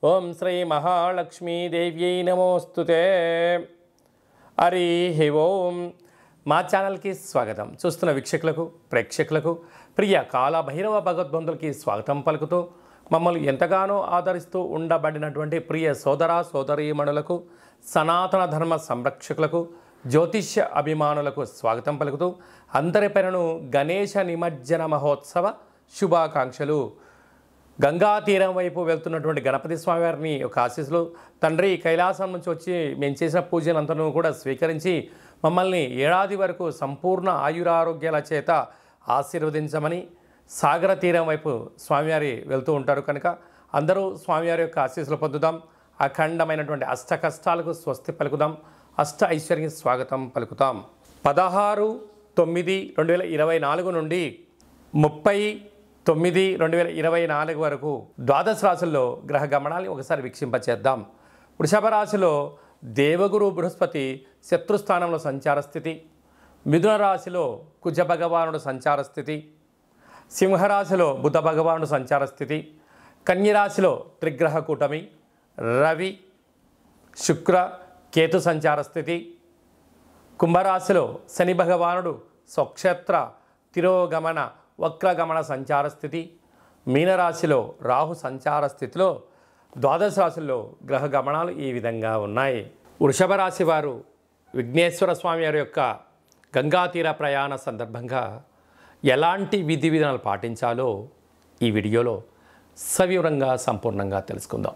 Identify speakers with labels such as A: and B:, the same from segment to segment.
A: ఓం శ్రీ మహాలక్ష్మీదేవ్యై నమోస్తుతే. హరి ఓం. మా ఛానల్కి స్వాగతం. చూస్తున్న వీక్షకులకు ప్రేక్షకులకు ప్రియ కాలభైరవ భగవద్బంధులకి స్వాగతం పలుకుతూ మమ్మల్ని ఎంతగానో ఆదరిస్తూ ఉండబడినటువంటి ప్రియ సోదర సోదరీమణులకు సనాతన ధర్మ సంరక్షకులకు జ్యోతిష్య అభిమానులకు స్వాగతం పలుకుతూ అందరి పేరును గణేశ నిమజ్జన మహోత్సవ శుభాకాంక్షలు. గంగా తీరం వైపు వెళ్తున్నటువంటి గణపతి స్వామివారిని ఒక ఆశీస్సులు. తండ్రి కైలాసం నుంచి వచ్చి మేము చేసిన పూజలంతను కూడా స్వీకరించి మమ్మల్ని ఏడాది వరకు సంపూర్ణ ఆయురారోగ్యాల చేత ఆశీర్వదించమని సాగర తీరం వైపు స్వామివారి వెళ్తూ ఉంటారు కనుక అందరూ స్వామివారి యొక్క ఆశీస్సులు పొందుదాం. అఖండమైనటువంటి అష్ట కష్టాలకు స్వస్తి పలుకుదాం. అష్ట ఐశ్వర్యం స్వాగతం పలుకుతాం. 16/9/2024 నుండి 30/9/2024 వరకు ద్వాదశ రాశుల్లో గ్రహ గమనాన్ని ఒకసారి వీక్షింపచేద్దాం. వృషభ రాశిలో దేవగురు బృహస్పతి శత్రుస్థానంలో సంచార స్థితి, మిథున రాశిలో కుజ భగవానుడు సంచార స్థితి, సింహరాశిలో బుధ భగవానుడు సంచార స్థితి, కన్యరాశిలో త్రిగ్రహ కూటమి రవి శుక్ర కేతు సంచార స్థితి, కుంభరాశిలో శని భగవానుడు స్వక్షేత్ర తిరోగమన వక్రగమన సంచార స్థితి, మీనరాశిలో రాహు సంచార స్థితిలో ద్వాదశ రాశుల్లో గ్రహ గమనాలు ఈ విధంగా ఉన్నాయి. వృషభ రాశి వారు విఘ్నేశ్వర స్వామి వారి యొక్క గంగా తీర ప్రయాణ సందర్భంగా ఎలాంటి విధి విధానాలు పాటించాలో ఈ వీడియోలో సవివరంగా సంపూర్ణంగా తెలుసుకుందాం.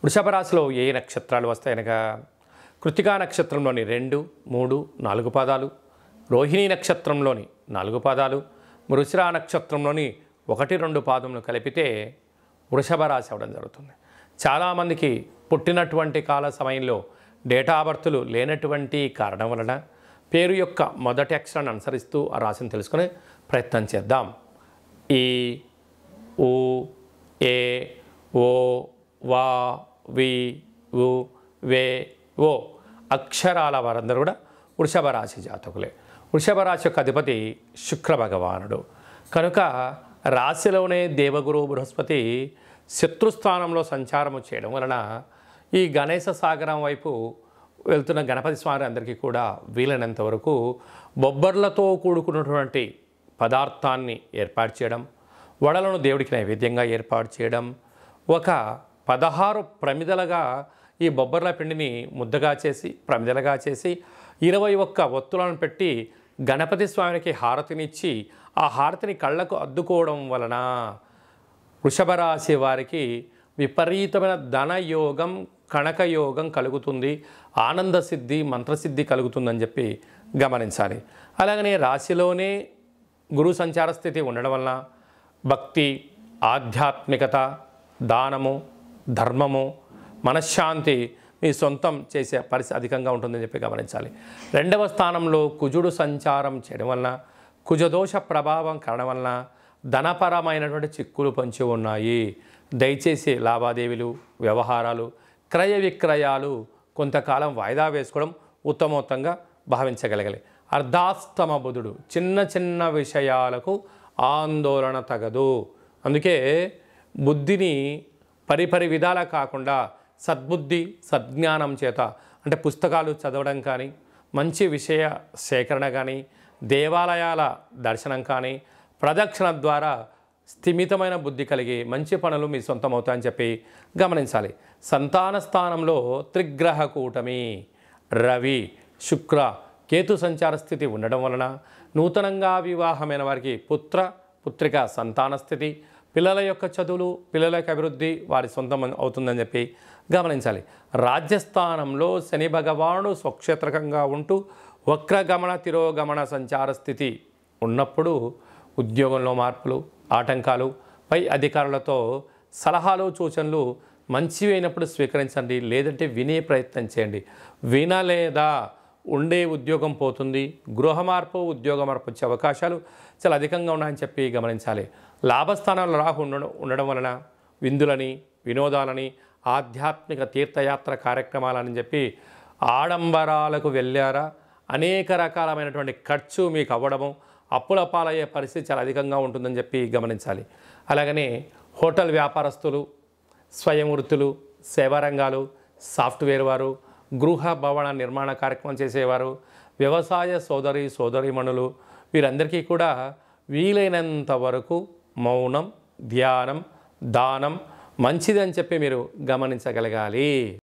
A: వృషభ రాశిలో ఏ నక్షత్రాలు వస్తాయనగా కృత్తికా నక్షత్రంలోని 2, 3, 4 పాదాలు, రోహిణీ నక్షత్రంలోని 4 పాదాలు, మృగశిర నక్షత్రంలోని 1, 2 పాదములు కలిపితే వృషభ రాశి అవ్వడం జరుగుతుంది. చాలామందికి పుట్టినటువంటి కాల సమయంలో డేటా బర్తులు లేనటువంటి కారణం వలన పేరు యొక్క మొదటి అక్షరాన్ని అనుసరిస్తూ ఆ రాశిని తెలుసుకునే ప్రయత్నం చేద్దాం. ఈ ఊ ఏ ఓ వా వి ఉ వే ఓ అక్షరాల వారందరూ కూడా వృషభ రాశి జాతకులే. వృషభ రాశి యొక్క అధిపతి శుక్ర భగవానుడు కనుక రాశిలోనే దేవగురు బృహస్పతి శత్రుస్థానంలో సంచారము చేయడం వలన ఈ గణేశ సాగరం వైపు వెళ్తున్న గణపతి స్వామి అందరికీ కూడా వీలైనంత వరకు బొబ్బర్లతో కూడుకున్నటువంటి పదార్థాన్ని ఏర్పాటు చేయడం, వడలను దేవుడికి నైవేద్యంగా ఏర్పాటు చేయడం, ఒక 16 ప్రమిదలుగా ఈ బొబ్బర్ల పిండిని ముద్దగా చేసి ప్రమిదలుగా చేసి 21 ఒత్తులను పెట్టి గణపతి స్వామికి హారతినిచ్చి ఆ హారతిని కళ్ళకు అద్దుకోవడం వలన వృషభ రాశి వారికి విపరీతమైన ధనయోగం కనకయోగం కలుగుతుంది, ఆనంద సిద్ధి మంత్రసిద్ధి కలుగుతుందని చెప్పి గమనించాలి. అలాగనే రాశిలోనే గురు సంచార స్థితి ఉండడం వలన భక్తి, ఆధ్యాత్మికత, దానము, ధర్మము, మనశ్శాంతి మీ సొంతం చేసే పరిస్థితి అధికంగా ఉంటుందని చెప్పి గమనించాలి. 2వ స్థానంలో కుజుడు సంచారం చేయడం వలన కుజదోష ప్రభావం కారణం వలన ధనపరమైనటువంటి చిక్కులు పొంచి ఉన్నాయి. దయచేసి లావాదేవీలు, వ్యవహారాలు, క్రయ విక్రయాలు కొంతకాలం వాయిదా వేసుకోవడం ఉత్తమోత్తంగా భావించగలగాలి. అర్ధాస్తమ బుధుడు చిన్న చిన్న విషయాలకు ఆందోళన తగదు. అందుకే బుద్ధిని పరిపరి విధాల కాకుండా సద్బుద్ధి సద్జ్ఞానం చేత అంటే పుస్తకాలు చదవడం కానీ, మంచి విషయ సేకరణ కానీ, దేవాలయాల దర్శనం కానీ, ప్రదక్షిణ ద్వారా స్థిమితమైన బుద్ధి కలిగి మంచి పనులు మీ సొంతం అవుతాయని చెప్పి గమనించాలి. సంతాన స్థానంలో త్రిగ్రహ కూటమి రవి శుక్ర కేతు సంచార స్థితి ఉండడం వలన నూతనంగా వివాహమైన వారికి పుత్రిక సంతాన స్థితి, పిల్లల యొక్క చదువులు, పిల్లల యొక్క అభివృద్ధి వారి సొంతం అవుతుందని చెప్పి గమనించాలి. రాజ్యస్థానంలో శని భగవానుడు స్వక్షేత్రకంగా ఉంటూ వక్రగమన తిరోగమన సంచార స్థితి ఉన్నప్పుడు ఉద్యోగంలో మార్పులు, ఆటంకాలు, పై అధికారులతో సలహాలు సూచనలు మంచివి అయినప్పుడు స్వీకరించండి, లేదంటే వినే ప్రయత్నం చేయండి. వినలేదా ఉండే ఉద్యోగం పోతుంది, గృహ మార్పు ఉద్యోగ మార్పు వచ్చే అవకాశాలు చాలా అధికంగా ఉన్నాయని చెప్పి గమనించాలి. లాభస్థానంలో రాహు ఉండడం వలన విందులని, వినోదాలని, ఆధ్యాత్మిక తీర్థయాత్ర కార్యక్రమాలని చెప్పి ఆడంబరాలకు వెళ్ళారా అనేక రకాలమైనటువంటి ఖర్చు మీకు అవ్వడము, అప్పుల పాలయ్యే పరిస్థితి చాలా అధికంగా ఉంటుందని చెప్పి గమనించాలి. అలాగనే హోటల్ వ్యాపారస్తులు, స్వయం వృత్తులు, సేవా రంగాలు, సాఫ్ట్వేర్ వారు, గృహ భవన నిర్మాణ కార్యక్రమం చేసేవారు, వ్యవసాయ సోదరీమణులు వీరందరికీ కూడా వీలైనంత వరకు మౌనం, ధ్యానం, దానం మంచిదని చెప్పి మీరు గమనించగలగాలి.